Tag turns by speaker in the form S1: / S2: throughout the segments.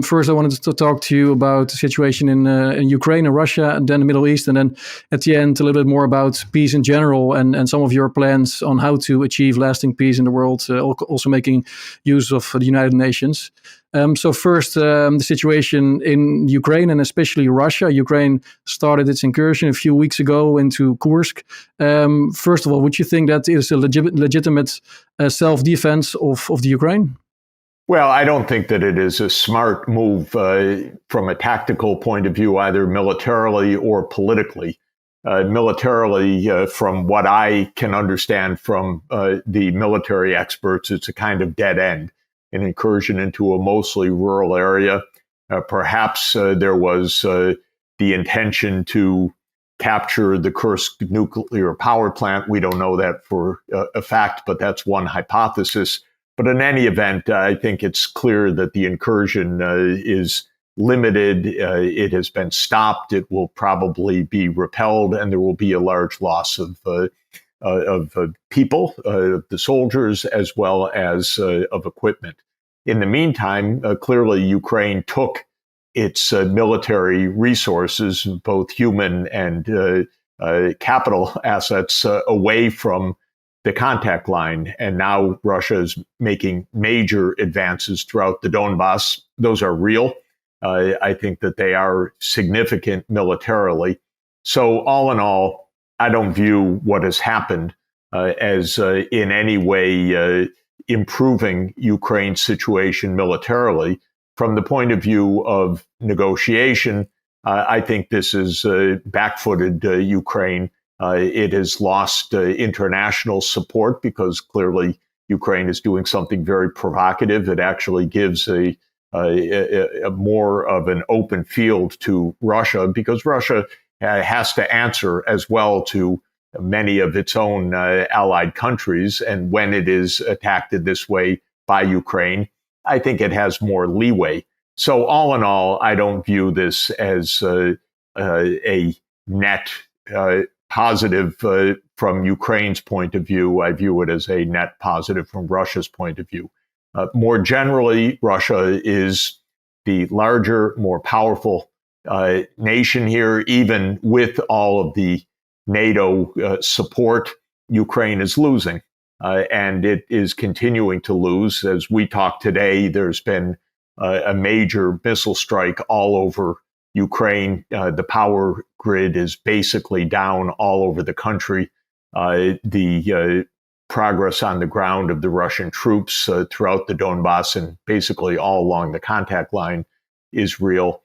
S1: First, I wanted to talk to you about the situation in Ukraine and Russia, and then the Middle East, and then at the end, a little bit more about peace in general and some of your plans on how to achieve lasting peace in the world, also making use of the United Nations. So first, the situation in Ukraine and especially Russia. Ukraine started its incursion a few weeks ago into Kursk. First of all, would you think that is a legitimate self-defense of the Ukraine?
S2: Well, I don't think that it is a smart move from a tactical point of view, either militarily or politically. Militarily, from what I can understand from the military experts, it's a kind of dead end, an incursion into a mostly rural area. Perhaps there was the intention to capture the Kursk nuclear power plant. We don't know that for a fact, but that's one hypothesis. But in any event, I think it's clear that the incursion is limited. It has been stopped. It will probably be repelled, and there will be a large loss of people, the soldiers, as well as of equipment. In the meantime, clearly Ukraine took its military resources, both human and capital assets, away from the contact line. And now Russia is making major advances throughout the Donbass. Those are real. I think that they are significant militarily. So all in all, I don't view what has happened as in any way improving Ukraine's situation militarily. From the point of view of negotiation, I think this is back-footed Ukraine. It has lost international support because clearly Ukraine is doing something very provocative. It actually gives a more of an open field to Russia because Russia has to answer as well to many of its own allied countries. And when it is attacked in this way by Ukraine, I think it has more leeway. So all in all, I don't view this as a net positive from Ukraine's point of view. I view it as a net positive from Russia's point of view. More generally, Russia is the larger, more powerful nation here. Even with all of the NATO support, Ukraine is losing. And it is continuing to lose. As we talk today, there's been a major missile strike all over Ukraine. The power grid is basically down all over the country. The progress on the ground of the Russian troops throughout the Donbass and basically all along the contact line is real.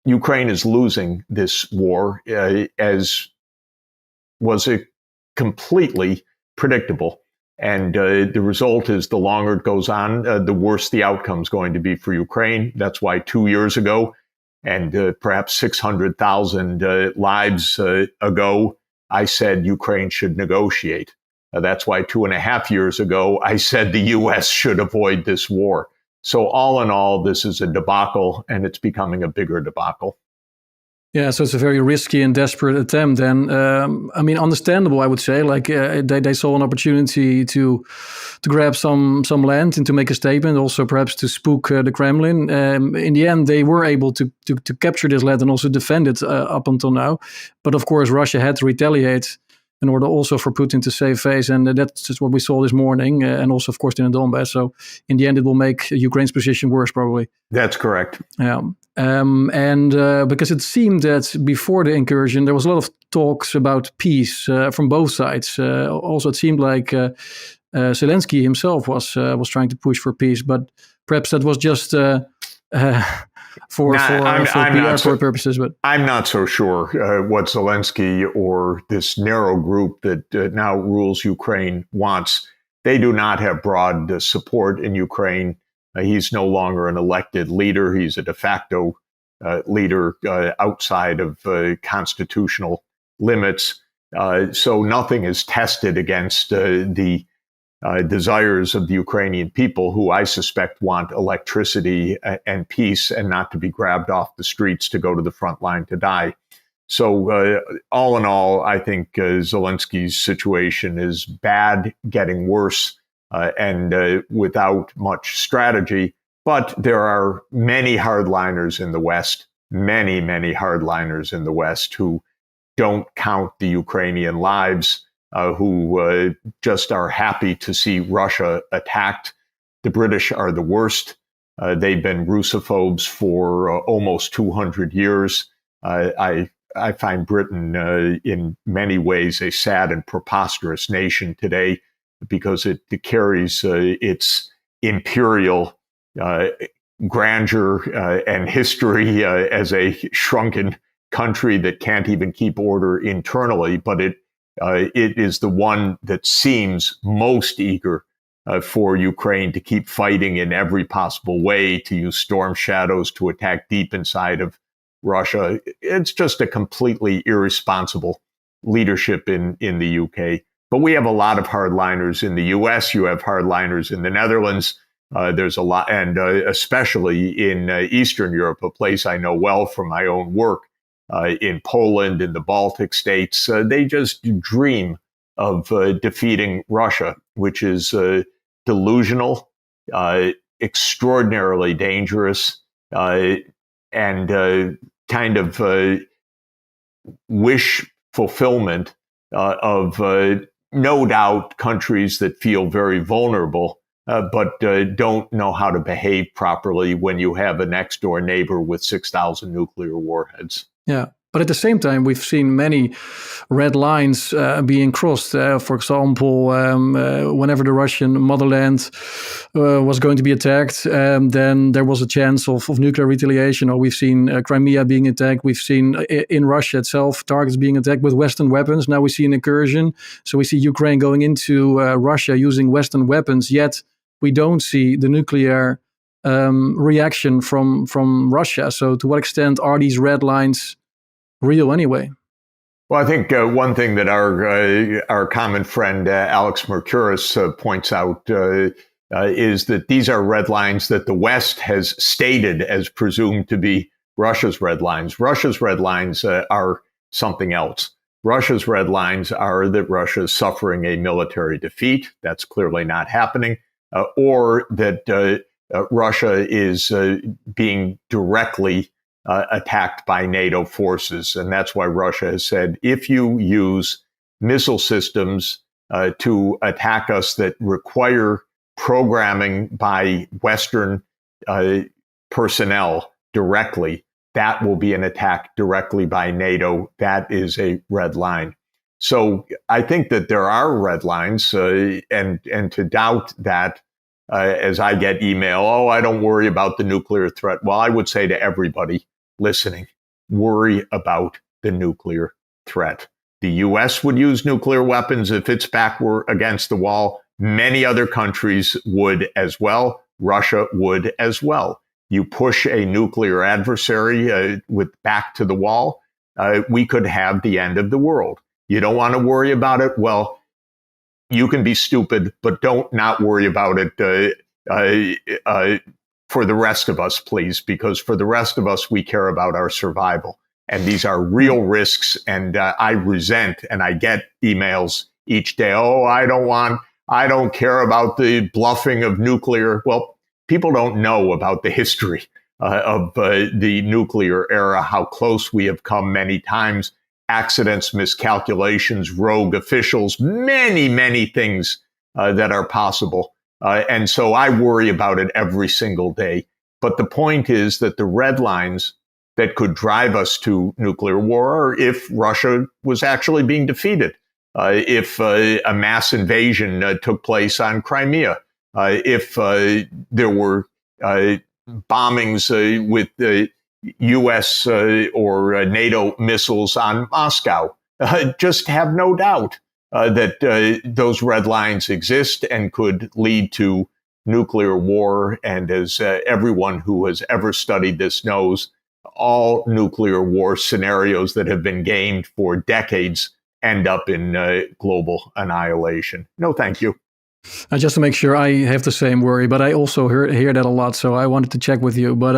S2: Ukraine is losing this war, as was completely predictable. And the result is the longer it goes on, the worse the outcome is going to be for Ukraine. That's why 2 years ago, and perhaps 600,000 lives ago, I said Ukraine should negotiate. That's why 2.5 years ago, I said the U.S. should avoid this war. So all in all, this is a debacle, and it's becoming a bigger debacle.
S1: Yeah, so it's a very risky and desperate attempt. And I mean, understandable, I would say. Like they saw an opportunity to grab some land and to make a statement, also perhaps to spook the Kremlin. In the end, they were able to capture this land and also defend it up until now. But of course, Russia had to retaliate in order also for Putin to save face. And that's just what we saw this morning. And also, of course, in the Donbass. So in the end, it will make Ukraine's position worse, probably.
S2: That's correct.
S1: Yeah. Because it seemed that before the incursion, there was a lot of talks about peace from both sides. Also, it seemed like Zelensky himself was trying to push for peace, but perhaps that was just for PR purposes. But
S2: I'm not so sure what Zelensky or this narrow group that now rules Ukraine wants. They do not have broad support in Ukraine. He's no longer an elected leader. He's a de facto leader outside of constitutional limits. So nothing is tested against the desires of the Ukrainian people, who I suspect want electricity and peace and not to be grabbed off the streets to go to the front line to die. So all in all, I think Zelensky's situation is bad, getting worse. And without much strategy, But there are many hardliners in the West, many, many hardliners in the West who don't count the Ukrainian lives, who just are happy to see Russia attacked. The British are the worst. They've been Russophobes for almost 200 years. I find Britain in many ways a sad and preposterous nation today because it carries its imperial grandeur and history as a shrunken country that can't even keep order internally, but it is the one that seems most eager for Ukraine to keep fighting in every possible way, to use storm shadows to attack deep inside of Russia. It's just a completely irresponsible leadership in the UK. But we have a lot of hardliners in the US. You have hardliners in the Netherlands. There's a lot, and especially in Eastern Europe, a place I know well from my own work, in Poland, in the Baltic states. They just dream of defeating Russia, which is delusional, extraordinarily dangerous, and kind of wish fulfillment of no doubt countries that feel very vulnerable, but don't know how to behave properly when you have a next door neighbor with 6,000 nuclear warheads.
S1: Yeah. But at the same time, we've seen many red lines being crossed. For example, whenever the Russian motherland was going to be attacked, then there was a chance of nuclear retaliation. Or we've seen Crimea being attacked. We've seen in Russia itself targets being attacked with Western weapons. Now we see an incursion. So we see Ukraine going into Russia using Western weapons. Yet we don't see the nuclear reaction from Russia. So to what extent are these red lines real anyway?
S2: Well, I think one thing that our common friend Alex Mercouris points out is that these are red lines that the West has stated as presumed to be Russia's red lines. Russia's red lines are something else. Russia's red lines are that Russia is suffering a military defeat. That's clearly not happening. Or that Russia is being directly attacked by NATO forces. And that's why Russia has said, if you use missile systems to attack us that require programming by Western personnel directly, that will be an attack directly by NATO. That is a red line. So I think that there are red lines, and to doubt that, as I get email, oh, I don't worry about the nuclear threat. Well, I would say to everybody listening, worry about the nuclear threat. The U.S. would use nuclear weapons if its back were against the wall. Many other countries would as well. Russia would as well. You push a nuclear adversary with back to the wall, we could have the end of the world. You don't want to worry about it? Well, you can be stupid, but don't not worry about it for the rest of us, please, because for the rest of us, we care about our survival. And these are real risks. And I resent, and I get emails each day, oh, I don't care about the bluffing of nuclear. Well, people don't know about the history of the nuclear era, how close we have come many times, accidents, miscalculations, rogue officials, many, many things that are possible. And so I worry about it every single day. But the point is that the red lines that could drive us to nuclear war are if Russia was actually being defeated, if a mass invasion took place on Crimea, if there were bombings with U.S. or NATO missiles on Moscow. Just have no doubt that those red lines exist and could lead to nuclear war. And as everyone who has ever studied this knows, all nuclear war scenarios that have been gamed for decades end up in global annihilation. No, thank you.
S1: Just to make sure, I have the same worry, but I also hear that a lot. So I wanted to check with you. But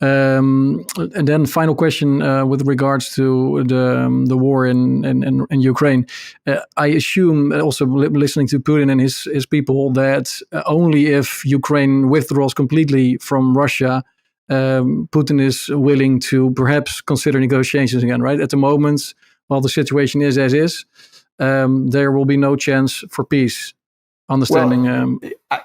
S1: and then final question with regards to the war in Ukraine. I assume also listening to Putin and his people that only if Ukraine withdraws completely from Russia, Putin is willing to perhaps consider negotiations again. Right at the moment, while the situation is as is, there will be no chance for peace. Understanding.
S2: Well,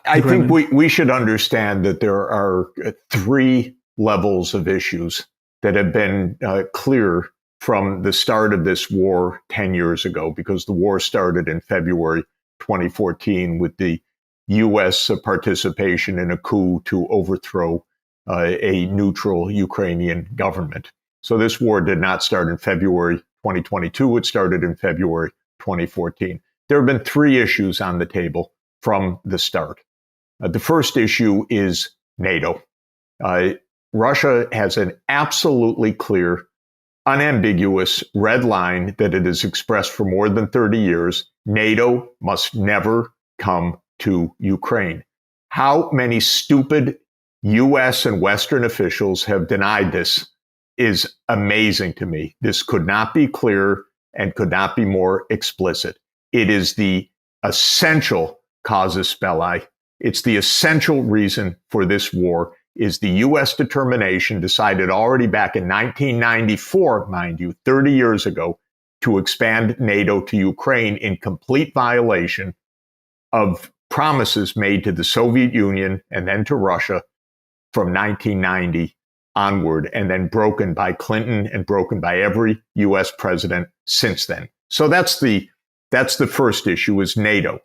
S2: I think we should understand that there are three levels of issues that have been clear from the start of this war 10 years ago, because the war started in February 2014 with the U.S. participation in a coup to overthrow a neutral Ukrainian government. So this war did not start in February 2022. It started in February 2014. There have been three issues on the table from the start. The first issue is NATO. Russia has an absolutely clear, unambiguous red line that it has expressed for more than 30 years. NATO must never come to Ukraine. How many stupid U.S. and Western officials have denied this is amazing to me. This could not be clearer and could not be more explicit. It is the essential casus belli. It's the essential reason for this war is the U.S. determination decided already back in 1994, mind you, 30 years ago, to expand NATO to Ukraine in complete violation of promises made to the Soviet Union and then to Russia from 1990 onward, and then broken by Clinton and broken by every U.S. president since then. So that's the first issue, is NATO.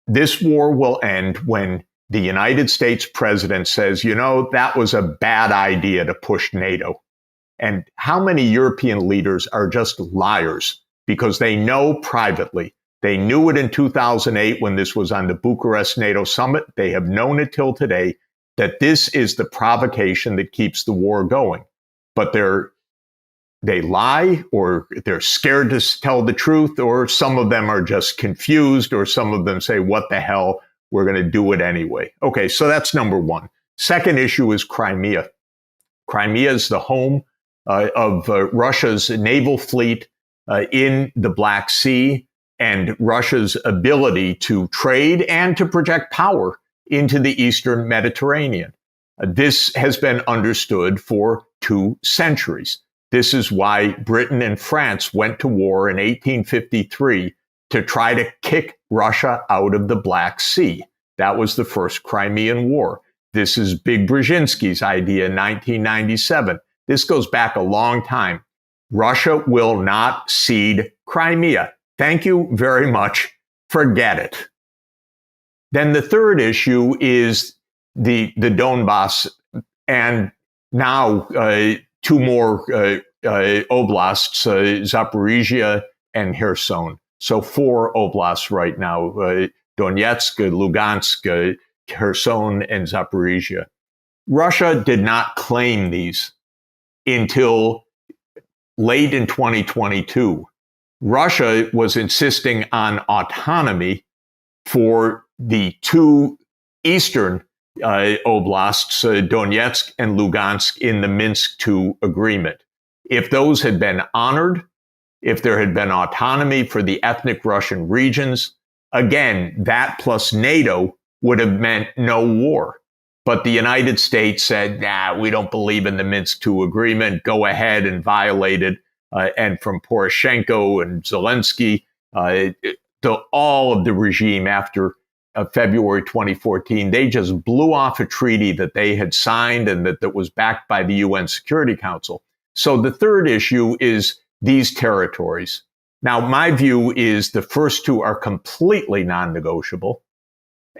S2: This war will end when the United States president says, you know, that was a bad idea to push NATO. And how many European leaders are just liars because they know privately. They knew it in 2008 when this was on the Bucharest NATO summit. They have known it till today that this is the provocation that keeps the war going. But they lie, or they're scared to tell the truth, or some of them are just confused, or some of them say, what the hell, we're going to do it anyway. Okay, so that's number one. Second issue is Crimea. Crimea is the home of Russia's naval fleet in the Black Sea, and Russia's ability to trade and to project power into the Eastern Mediterranean. This has been understood for 2 centuries. This is why Britain and France went to war in 1853 to try to kick Russia out of the Black Sea. That was the first Crimean War. This is Big Brzezinski's idea in 1997. This goes back a long time. Russia will not cede Crimea. Thank you very much. Forget it. Then the third issue is the Donbass, and now 2 more oblasts, Zaporizhia and Kherson. So 4 oblasts right now, Donetsk, Lugansk, Kherson, and Zaporizhia. Russia did not claim these until late in 2022. Russia was insisting on autonomy for the 2 eastern oblasts, Donetsk and Lugansk, in the Minsk II agreement. If those had been honored, if there had been autonomy for the ethnic Russian regions, again, that plus NATO would have meant no war. But the United States said, nah, we don't believe in the Minsk II agreement. Go ahead and violate it. And from Poroshenko and Zelensky, all of the regime after February 2014, they just blew off a treaty that they had signed and that was backed by the UN Security Council. So the third issue is these territories. Now, my view is the first 2 are completely non-negotiable,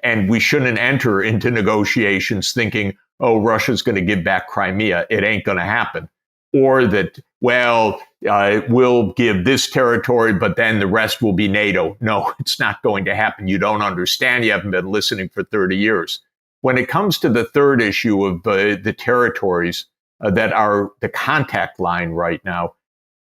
S2: and we shouldn't enter into negotiations thinking, oh, Russia's going to give back Crimea. It ain't going to happen. Or that, well, we'll give this territory, but then the rest will be NATO. No, it's not going to happen. You don't understand. You haven't been listening for 30 years. When it comes to the third issue of the territories that are the contact line right now,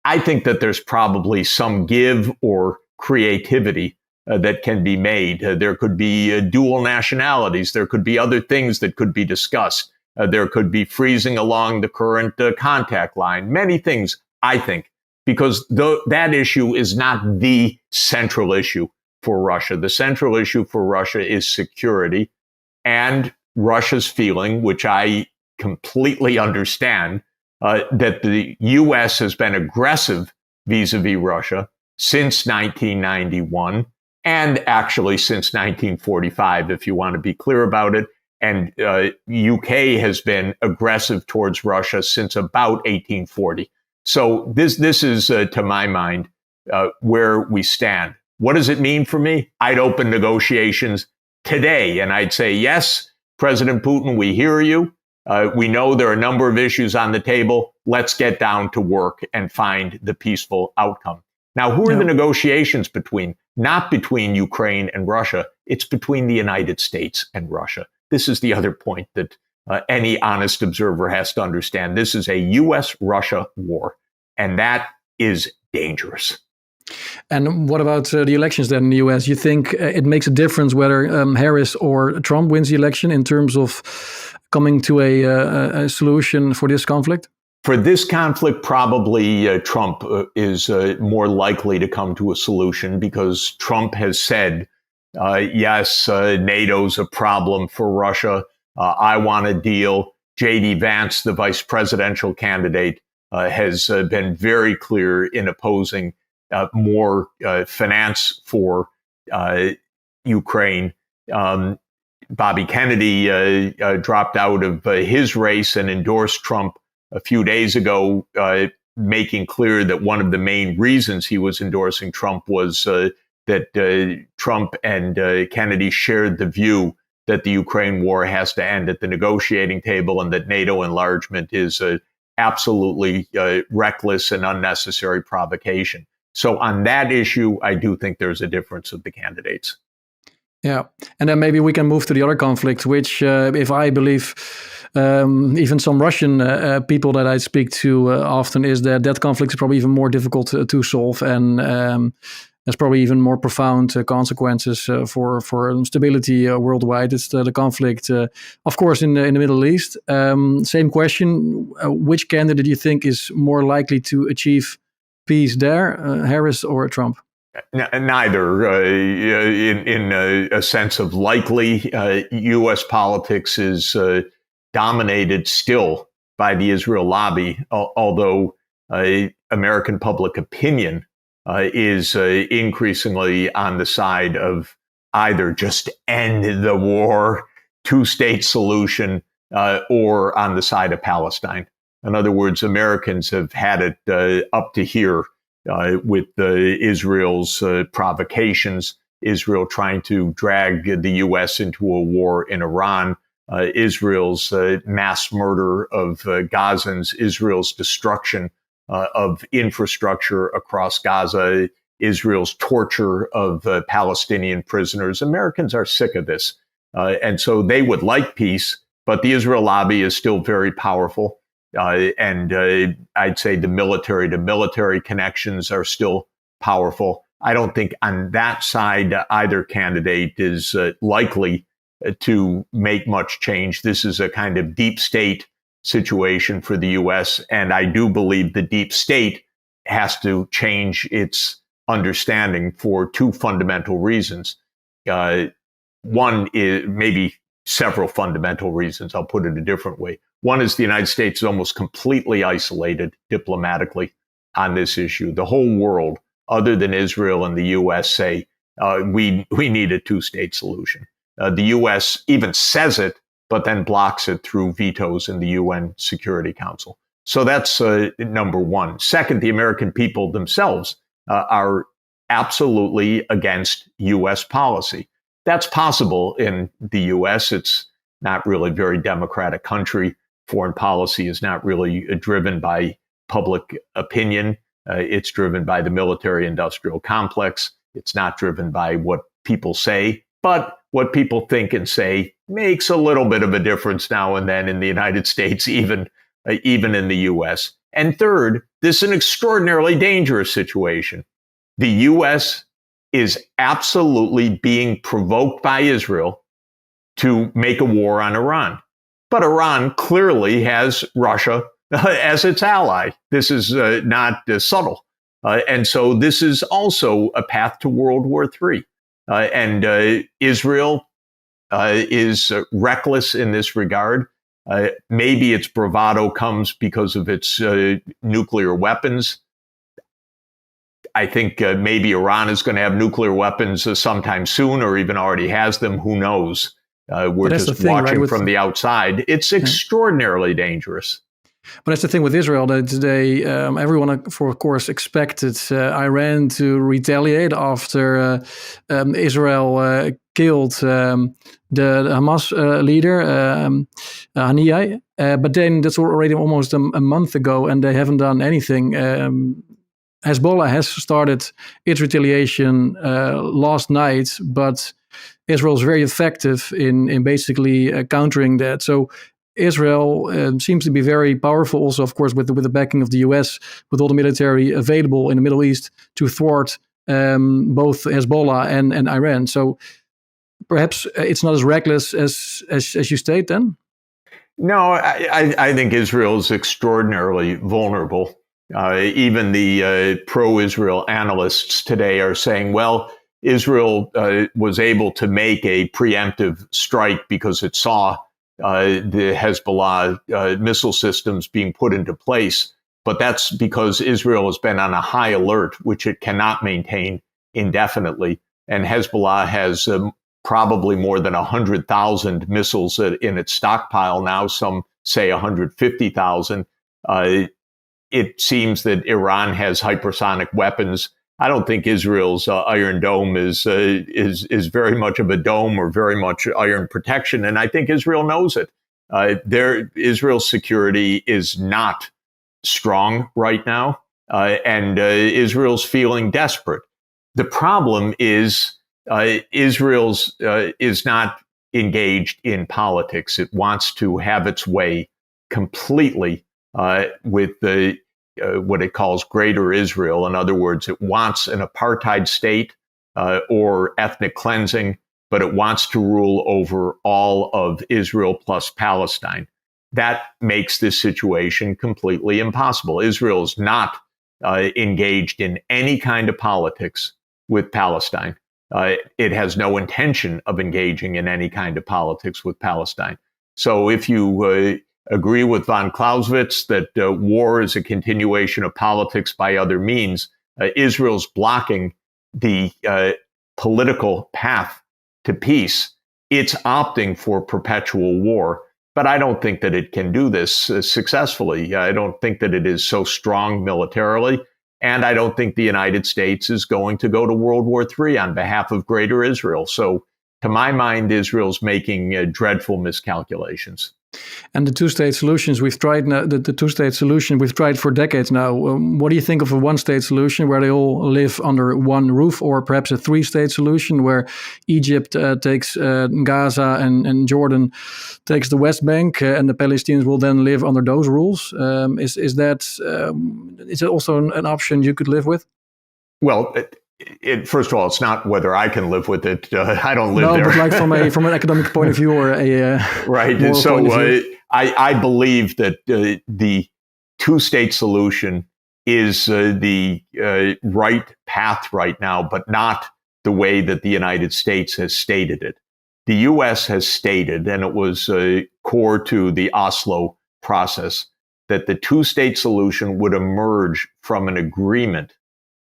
S2: I think that there's probably some give or creativity that can be made. There could be dual nationalities. There could be other things that could be discussed. There could be freezing along the current contact line. Many things, I think, because that issue is not the central issue for Russia. The central issue for Russia is security and Russia's feeling, which I completely understand, that the U.S. has been aggressive vis-a-vis Russia since 1991 and actually since 1945, if you want to be clear about it. And UK has been aggressive towards Russia since about 1840. So this is, to my mind, where we stand. What does it mean for me? I'd open negotiations today, and I'd say, yes, President Putin, we hear you. We know there are a number of issues on the table. Let's get down to work and find the peaceful outcome. Now, who are the negotiations between? Not between Ukraine and Russia. It's between the United States and Russia. This is the other point that any honest observer has to understand. This is a U.S.-Russia war, and that is dangerous.
S1: And what about the elections then in the U.S.? You think it makes a difference whether Harris or Trump wins the election in terms of coming to a solution for this conflict?
S2: For this conflict, probably Trump is more likely to come to a solution because Trump has said, yes, NATO's a problem for Russia. I want a deal. J.D. Vance, the vice presidential candidate, has been very clear in opposing more finance for Ukraine. Bobby Kennedy dropped out of his race and endorsed Trump a few days ago, making clear that one of the main reasons he was endorsing Trump was that Trump and Kennedy shared the view that the Ukraine war has to end at the negotiating table and that NATO enlargement is absolutely reckless and unnecessary provocation. So on that issue, I do think there's a difference of the candidates.
S1: Yeah. And then maybe we can move to the other conflict, which, if I believe even some Russian people that I speak to often, is that conflict is probably even more difficult to solve. And there's probably even more profound consequences for stability worldwide. It's the conflict, of course, in the Middle East. Same question. Which candidate do you think is more likely to achieve peace there, Harris or Trump?
S2: Neither. In a sense of likely, U.S. politics is dominated still by the Israel lobby, although American public opinion is increasingly on the side of either just end the war, two-state solution, or on the side of Palestine. In other words, Americans have had it up to here with Israel's provocations, Israel trying to drag the U.S. into a war in Iran, Israel's mass murder of Gazans, Israel's destruction of infrastructure across Gaza, Israel's torture of Palestinian prisoners. Americans are sick of this. And so they would like peace, but the Israel lobby is still very powerful. And I'd say the military to military connections are still powerful. I don't think on that side either candidate is likely to make much change. This is a kind of deep state situation for the U.S. And I do believe the deep state has to change its understanding for two fundamental reasons. One is maybe several fundamental reasons. I'll put it a different way. One is the United States is almost completely isolated diplomatically on this issue. The whole world, other than Israel and the U.S., say we need a two-state solution. The U.S. even says it, but then blocks it through vetoes in the UN Security Council. So that's number one. Second, the American people themselves are absolutely against U.S. policy. That's possible in the U.S. It's not really a very democratic country. Foreign policy is not really driven by public opinion. It's driven by the military-industrial complex. It's not driven by what people say, but what people think and say makes a little bit of a difference now and then in the United States, even in the U.S. And third, this is an extraordinarily dangerous situation. The U.S. is absolutely being provoked by Israel to make a war on Iran. But Iran clearly has Russia as its ally. This is not subtle. And so this is also a path to World War III. And Israel is reckless in this regard. Maybe its bravado comes because of its nuclear weapons. I think maybe Iran is going to have nuclear weapons sometime soon, or even already has them. Who knows? We're just watching from the outside. It's extraordinarily dangerous.
S1: But that's the thing with Israel, that they, everyone, of course, expected Iran to retaliate after Israel killed the Hamas leader, Haniyeh. But then that's already almost a month ago, and they haven't done anything. Hezbollah has started its retaliation last night, but Israel is very effective in basically countering that. So Israel seems to be very powerful, also, of course, with the backing of the US, with all the military available in the Middle East to thwart both Hezbollah and Iran. So perhaps it's not as reckless as you state then?
S2: No, I think Israel is extraordinarily vulnerable. Even the pro-Israel analysts today are saying, well, Israel was able to make a preemptive strike because it saw the Hezbollah missile systems being put into place. But that's because Israel has been on a high alert, which it cannot maintain indefinitely. And Hezbollah has probably more than 100,000 missiles in its stockpile now. Some say 150,000. It seems that Iran has hypersonic weapons. I don't think Israel's Iron Dome is very much of a dome or very much iron protection, and I think Israel knows it. Israel's security is not strong right now, and Israel's feeling desperate. The problem is Israel's is not engaged in politics. It wants to have its way completely with the what it calls Greater Israel. In other words, it wants an apartheid state or ethnic cleansing, but it wants to rule over all of Israel plus Palestine. That makes this situation completely impossible. Israel is not engaged in any kind of politics with Palestine. It has no intention of engaging in any kind of politics with Palestine. So if you agree with von Clausewitz that war is a continuation of politics by other means, Israel's blocking the political path to peace. It's opting for perpetual war. But I don't think that it can do this successfully. I don't think that it is so strong militarily. And I don't think the United States is going to go to World War III on behalf of Greater Israel. So to my mind, Israel's making dreadful miscalculations.
S1: And the two-state solutions we've tried now, the two-state solution we've tried for decades now. What do you think of a one-state solution where they all live under one roof, or perhaps a three-state solution where Egypt takes Gaza and Jordan takes the West Bank, and the Palestinians will then live under those rules? Is it also an option you could live with?
S2: Well, first of all, it's not whether I can live with it. I don't live there.
S1: No, but like from an academic point of view or a
S2: right. And so I believe that the two-state solution is the right path right now, but not the way that the United States has stated it. The U.S. has stated, and it was core to the Oslo process, that the two-state solution would emerge from an agreement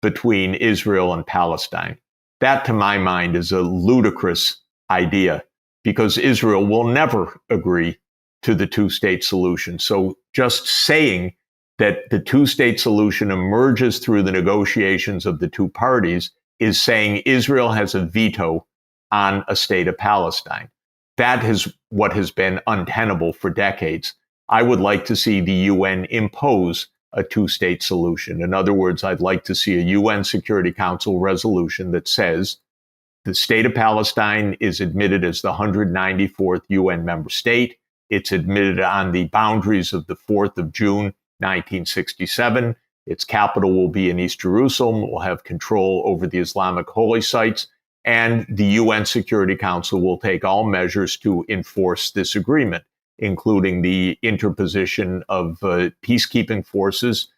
S2: between Israel and Palestine. That, to my mind, is a ludicrous idea because Israel will never agree to the two-state solution. So just saying that the two-state solution emerges through the negotiations of the two parties is saying Israel has a veto on a state of Palestine. That is what has been untenable for decades. I would like to see the UN impose a two-state solution. In other words, I'd like to see a UN Security Council resolution that says the state of Palestine is admitted as the 194th UN member state. It's admitted on the boundaries of the 4th of June, 1967. Its capital will be in East Jerusalem. It will have control over the Islamic holy sites. And the UN Security Council will take all measures to enforce this agreement, including the interposition of peacekeeping forces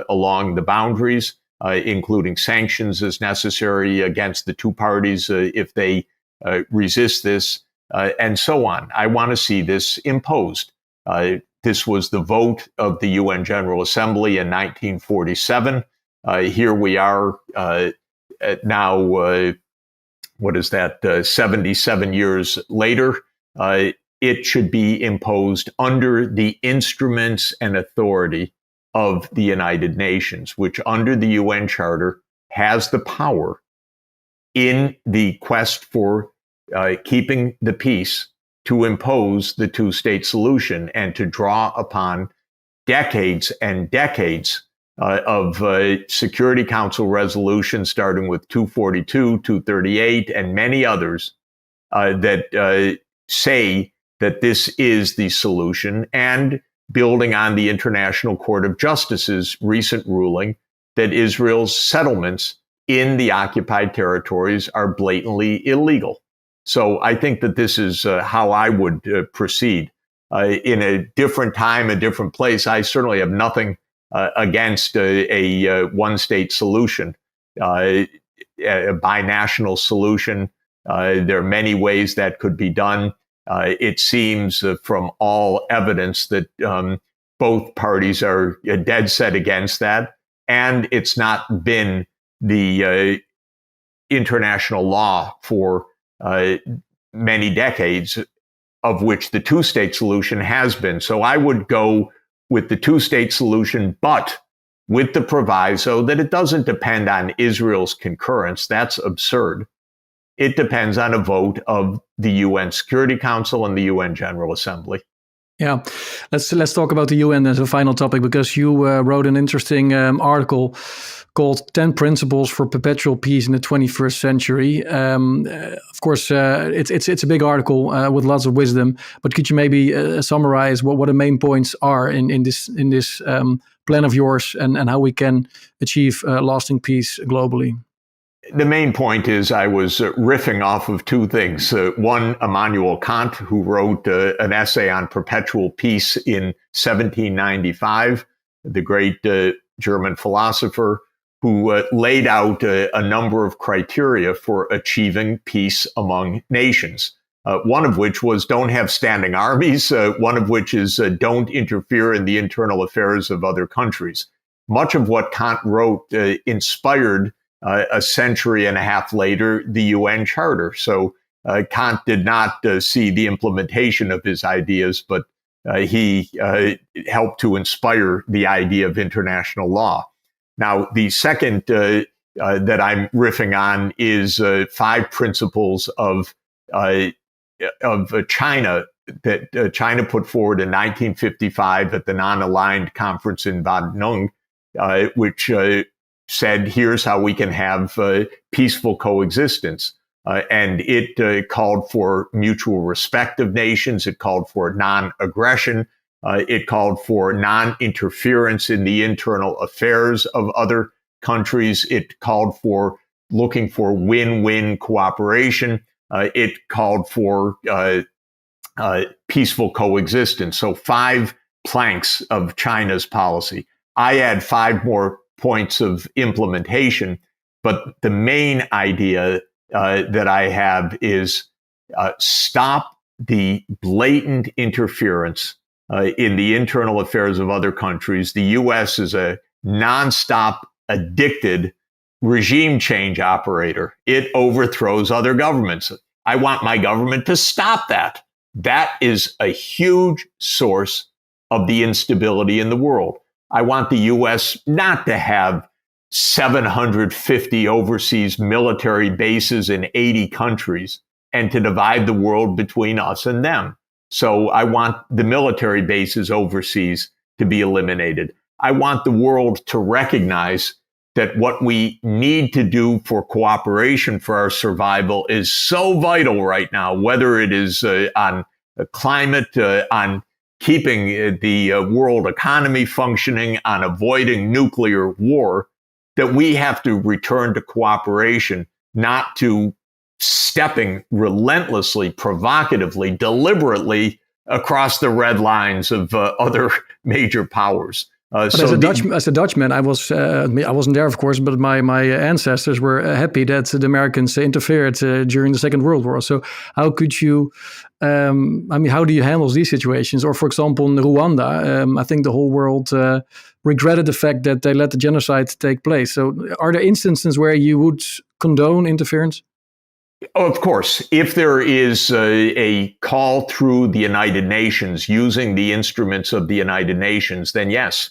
S2: along the boundaries, including sanctions as necessary against the two parties if they resist this, and so on. I want to see this imposed. This was the vote of the UN General Assembly in 1947. Here we are now, what is that, 77 years later. It should be imposed under the instruments and authority of the United Nations, which under the UN Charter has the power in the quest for keeping the peace to impose the two-state solution and to draw upon decades and decades of Security Council resolutions, starting with 242, 238, and many others that say that this is the solution, and building on the International Court of Justice's recent ruling that Israel's settlements in the occupied territories are blatantly illegal. So I think that this is how I would proceed. In a different time, a different place, I certainly have nothing against a one-state solution, a binational solution. There are many ways that could be done. It seems from all evidence that both parties are dead set against that, and it's not been the international law for many decades, of which the two-state solution has been. So I would go with the two-state solution, but with the proviso that it doesn't depend on Israel's concurrence. That's absurd. It depends on a vote of the UN Security Council and the UN General Assembly.
S1: Yeah, let's talk about the UN as a final topic, because you wrote an interesting article called 10 Principles for Perpetual Peace in the 21st Century. Of course, it's a big article with lots of wisdom, but could you maybe summarize what the main points are in this plan of yours, and how we can achieve lasting peace globally?
S2: The main point is I was riffing off of two things. One, Immanuel Kant, who wrote an essay on perpetual peace in 1795, the great German philosopher, who laid out a number of criteria for achieving peace among nations. One of which was don't have standing armies. One of which is don't interfere in the internal affairs of other countries. Much of what Kant wrote inspired a century and a half later, the UN Charter. So Kant did not see the implementation of his ideas, but he helped to inspire the idea of international law. Now, the second that I'm riffing on is 5 principles of China that China put forward in 1955 at the Non-Aligned Conference in Bandung, which said, here's how we can have peaceful coexistence. And it called for mutual respect of nations. It called for non-aggression. It called for non-interference in the internal affairs of other countries. It called for looking for win-win cooperation. It called for peaceful coexistence. So 5 planks of China's policy. I add 5 more points of implementation, but the main idea that I have is stop the blatant interference in the internal affairs of other countries. The U.S. is a nonstop, addicted regime change operator. It overthrows other governments. I want my government to stop that. That is a huge source of the instability in the world. I want the U.S. not to have 750 overseas military bases in 80 countries and to divide the world between us and them. So I want the military bases overseas to be eliminated. I want the world to recognize that what we need to do for cooperation for our survival is so vital right now, whether it is on climate, on keeping the world economy functioning, on avoiding nuclear war, that we have to return to cooperation, not to stepping relentlessly, provocatively, deliberately across the red lines of other major powers.
S1: But as a Dutchman, I wasn't there, of course, but my ancestors were happy that the Americans interfered during the Second World War. So how could you, how do you handle these situations? Or, for example, in Rwanda, I think the whole world regretted the fact that they let the genocide take place. So are there instances where you would condone interference?
S2: Of course, if there is a call through the United Nations using the instruments of the United Nations, then yes.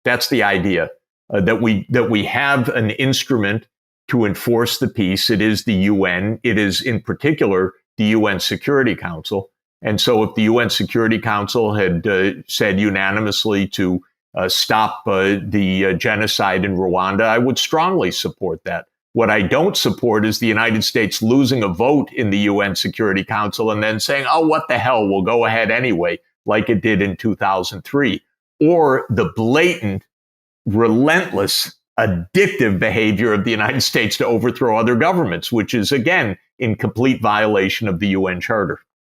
S2: That's the idea, that we have an instrument to enforce the peace. It is the UN. It is, in particular, the UN Security Council. And so if the UN Security Council had said unanimously to stop the genocide in Rwanda, I would strongly support that. What I don't support is the United States losing a vote in the UN Security Council and then saying, oh, what the hell, we'll go ahead anyway, like it did in 2003. Or the blatant, relentless, addictive behavior of the United States to overthrow other governments, which is, again, in complete violation of the UN Charter.